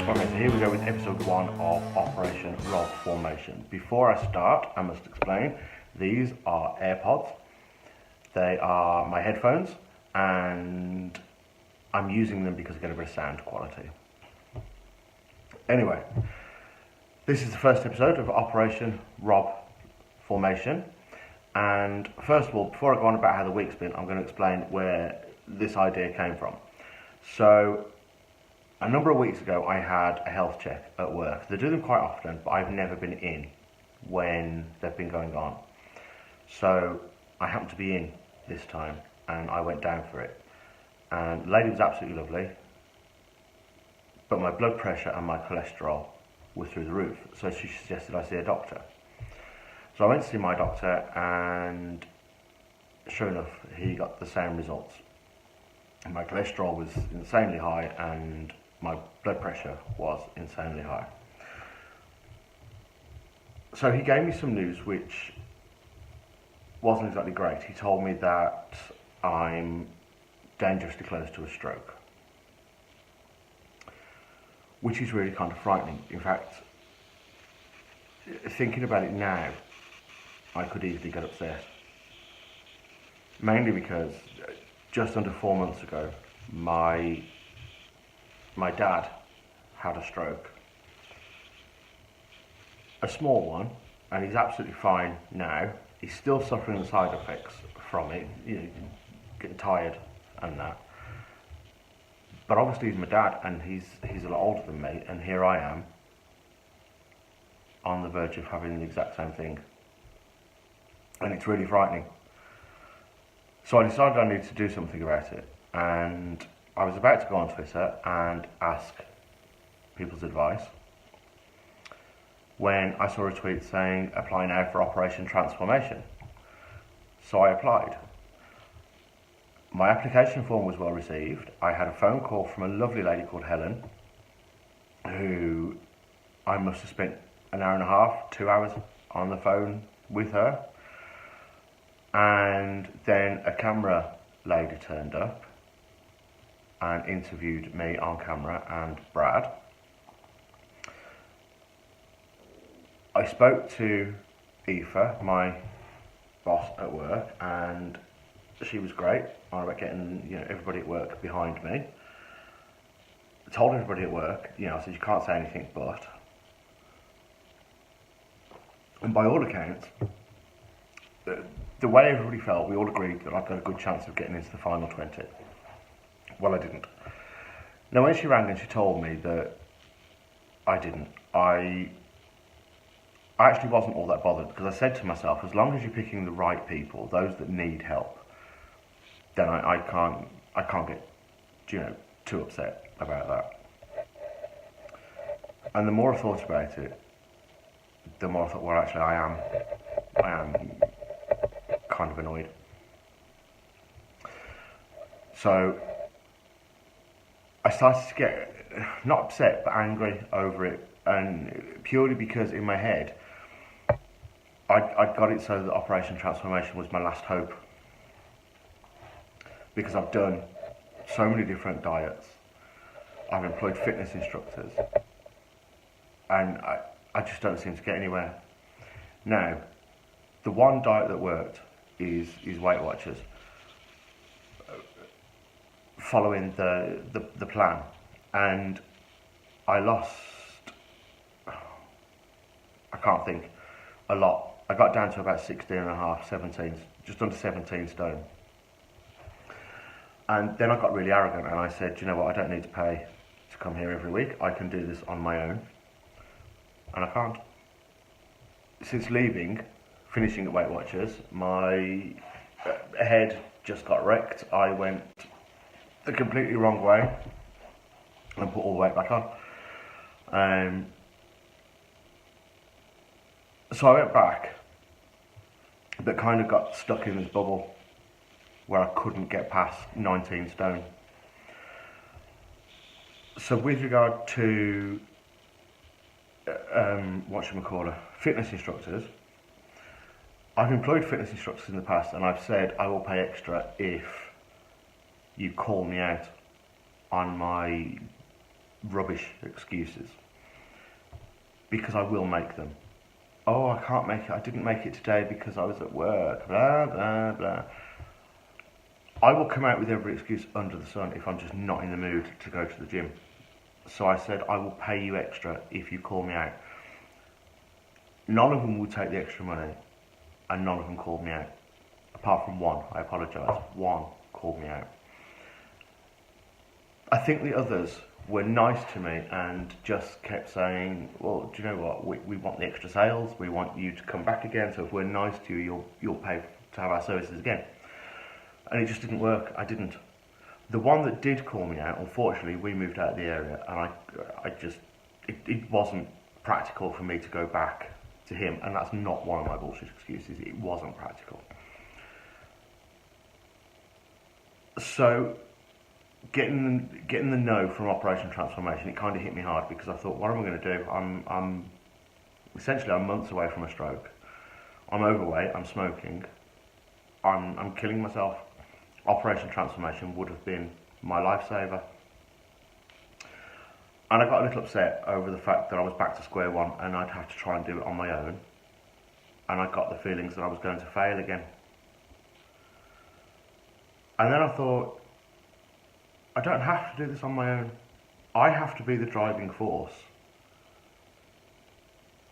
Okay, so here we go with episode 1 of Operation Robformation. Before I start, I must explain, these are AirPods. They are my headphones, and I'm using them because I get a bit of sound quality. Anyway, this is the first episode of Operation Robformation. And first of all, before I go on about how the week's been, I'm going to explain where this idea came from. So, a number of weeks ago, I had a health check at work. They do them quite often, but I've never been in when they've been going on. So I happened to be in this time, and I went down for it. And the lady was absolutely lovely, but my blood pressure and my cholesterol were through the roof. So she suggested I see a doctor. So I went to see my doctor, and sure enough, he got the same results. My cholesterol was insanely high, and my blood pressure was insanely high. So he gave me some news which wasn't exactly great. He told me that I'm dangerously close to a stroke, which is really kind of frightening. In fact, thinking about it now, I could easily get upset. Mainly because just under 4 months ago, my dad had a stroke. A small one, and he's absolutely fine now. He's still suffering the side effects from it, getting tired and that. But obviously he's my dad, and he's a lot older than me, and here I am on the verge of having the exact same thing. And it's really frightening. So I decided I needed to do something about it, and I was about to go on Twitter and ask people's advice when I saw a tweet saying, apply now for Operation Transformation. So I applied. My application form was well received. I had a phone call from a lovely lady called Helen, who I must have spent an hour and a half, 2 hours on the phone with her. And then a camera lady turned up and interviewed me on camera and Brad. I spoke to Aoife, my boss at work, and she was great on about getting everybody at work behind me. I told everybody at work, I said you can't say anything but. And by all accounts, the way everybody felt, we all agreed that I've got a good chance of getting into the final 20. Well, I didn't. Now, when she rang and she told me that I didn't, I actually wasn't all that bothered, because I said to myself, as long as you're picking the right people, those that need help, then I can't get too upset about that. And the more I thought about it, the more I thought, well, actually, I am kind of annoyed. So I started to get, not upset, but angry over it, and purely because in my head, I got it so that Operation Transformation was my last hope. Because I've done so many different diets, I've employed fitness instructors, and I just don't seem to get anywhere. Now, the one diet that worked is Weight Watchers, following the plan, and I lost, I can't think, a lot. I got down to about 16 and a half, 17, just under 17 stone. And then I got really arrogant and I said, you know what, I don't need to pay to come here every week. I can do this on my own. And I can't. Since leaving finishing at Weight Watchers, my head just got wrecked. I went the completely wrong way and put all the weight back on. So I went back, but kind of got stuck in this bubble where I couldn't get past 19 stone. So with regard to fitness instructors, I've employed fitness instructors in the past, and I've said I will pay extra if you call me out on my rubbish excuses, because I will make them. Oh, I can't make it, I didn't make it today because I was at work, blah, blah, blah. I will come out with every excuse under the sun if I'm just not in the mood to go to the gym. So I said, I will pay you extra if you call me out. None of them would take the extra money, and none of them called me out. Apart from one, I apologise, one called me out. I think the others were nice to me and just kept saying, well, do you know what, we want the extra sales, we want you to come back again, so if we're nice to you, you'll pay to have our services again. And it just didn't work, I didn't. The one that did call me out, unfortunately, we moved out of the area, and it wasn't practical for me to go back to him, and that's not one of my bullshit excuses, it wasn't practical. So, getting the no from Operation Transformation, it kind of hit me hard, because I thought, what am I going to do? I'm months away from a stroke. I'm overweight, I'm smoking, I'm killing myself. Operation Transformation would have been my lifesaver. And I got a little upset over the fact that I was back to square one and I'd have to try and do it on my own. And I got the feelings that I was going to fail again. And then I thought, I don't have to do this on my own. I have to be the driving force.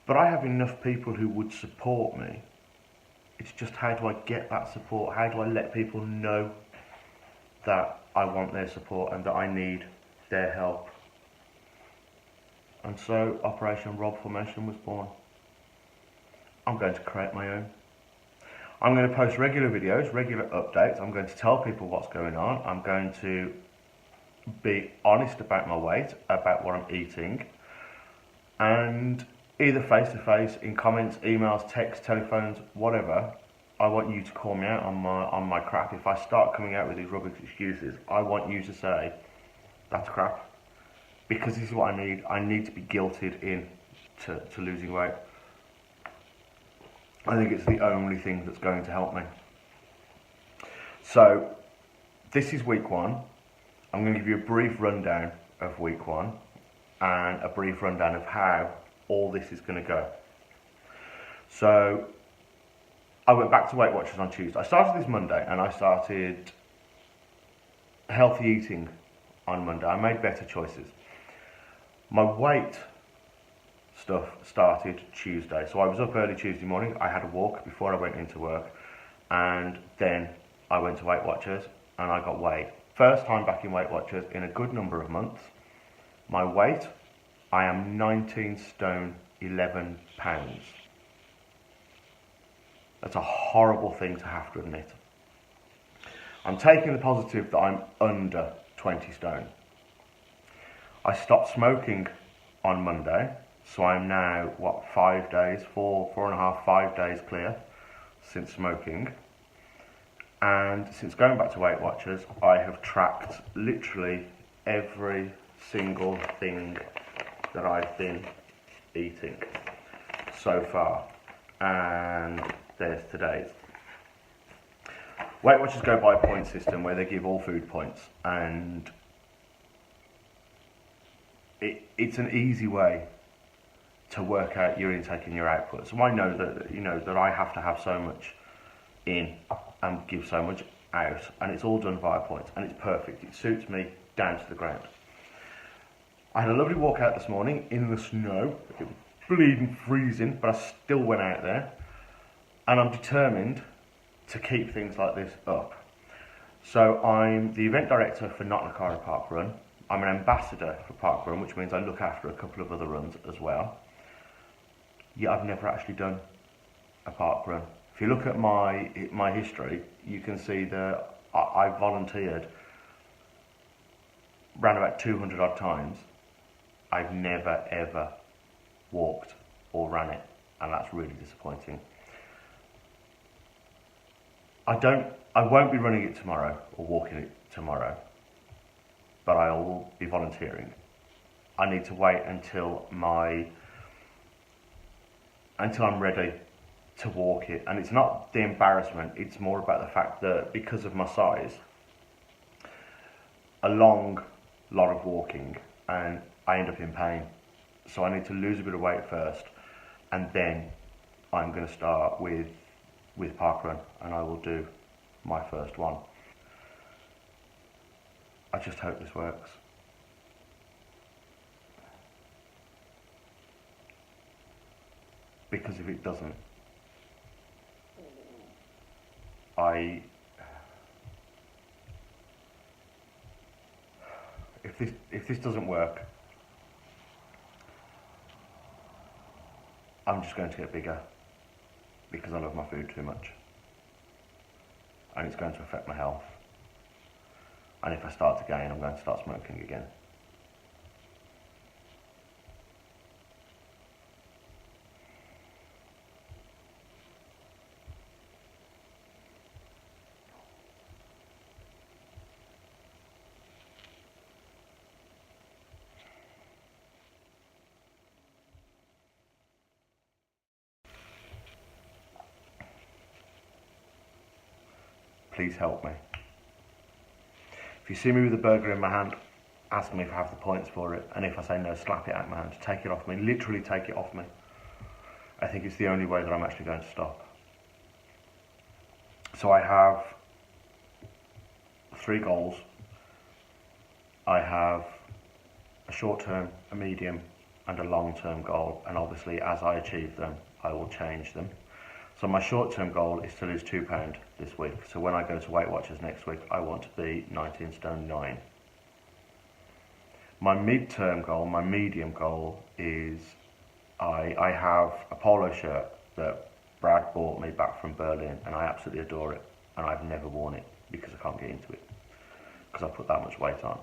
But I have enough people who would support me. It's just, how do I get that support? How do I let people know that I want their support and that I need their help? And so Operation Robformation was born. I'm going to create my own. I'm going to post regular videos, regular updates. I'm going to tell people what's going on. I'm going to be honest about my weight, about what I'm eating, and either face to face, in comments, emails, texts, telephones, whatever, I want you to call me out on my crap. If I start coming out with these rubbish excuses, I want you to say, that's crap. Because this is what I need. I need to be guilted in to losing weight. I think it's the only thing that's going to help me. So, this is week one. I'm going to give you a brief rundown of week one and a brief rundown of how all this is going to go. So, I went back to Weight Watchers on Tuesday. I started this Monday and I started healthy eating on Monday. I made better choices. My weight stuff started Tuesday. So I was up early Tuesday morning. I had a walk before I went into work, and then I went to Weight Watchers and I got weighed. First time back in Weight Watchers in a good number of months. My weight, I am 19 stone 11 pounds. That's a horrible thing to have to admit. I'm taking the positive that I'm under 20 stone. I stopped smoking on Monday, so I'm now, 5 days, 5 days clear since smoking. And since going back to Weight Watchers, I have tracked literally every single thing that I've been eating so far. And there's today's. Weight Watchers go by a point system where they give all food points, and it's an easy way to work out your intake and your output. So I know that I have to have so much in and give so much out, and it's all done via points, and it's perfect. It suits me down to the ground. I had a lovely walk out this morning in the snow. It was bleeding freezing, but I still went out there, and I'm determined to keep things like this up. So I'm the event director for Not Nakara Park Run. I'm an ambassador for Park Run, which means I look after a couple of other runs as well. Yet I've never actually done a park run. If you look at my history, you can see that I volunteered around about 200 odd times. I've never ever walked or ran it, and that's really disappointing. I won't be running it tomorrow or walking it tomorrow, but I will be volunteering. I need to wait until I'm ready to walk it, and it's not the embarrassment, it's more about the fact that because of my size, a long lot of walking and I end up in pain. So I need to lose a bit of weight first, and then I'm going to start with parkrun, and I will do my first one. I just hope this works. Because if it doesn't, if this doesn't work, I'm just going to get bigger because I love my food too much, and it's going to affect my health. And if I start to gain, I'm going to start smoking again. Please help me. If you see me with a burger in my hand, ask me if I have the points for it, and if I say no, slap it out of my hand, take it off me, literally take it off me. I think it's the only way that I'm actually going to stop. So I have 3 goals. I have a short-term, a medium, and a long-term goal, and obviously as I achieve them, I will change them. So my short-term goal is to lose £2 this week. So when I go to Weight Watchers next week, I want to be 19 stone 9. My mid-term goal, my medium goal is I have a polo shirt that Brad bought me back from Berlin, and I absolutely adore it, and I've never worn it because I can't get into it because I put that much weight on.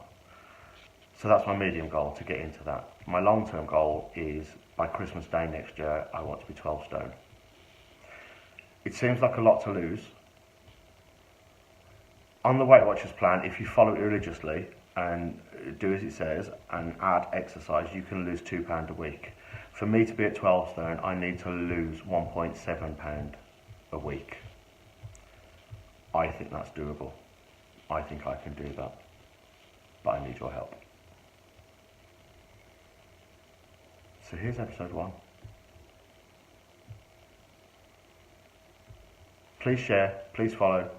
So that's my medium goal, to get into that. My long-term goal is by Christmas Day next year, I want to be 12 stone. It seems like a lot to lose. On the Weight Watchers plan, if you follow it religiously and do as it says and add exercise, you can lose £2 a week. For me to be at 12 stone, I need to lose £1.7 a week. I think that's doable. I think I can do that, but I need your help. So here's episode 1. Please share, please follow,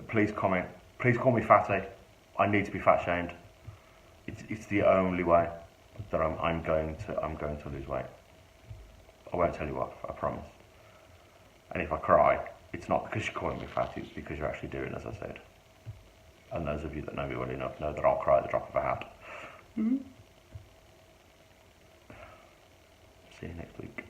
please comment, please call me fatty. I need to be fat shamed. It's the only way that I'm going to lose weight. I won't tell you what, I promise. And if I cry, it's not because you're calling me fatty, it's because you're actually doing as I said. And those of you that know me well enough know that I'll cry at the drop of a hat. See you next week.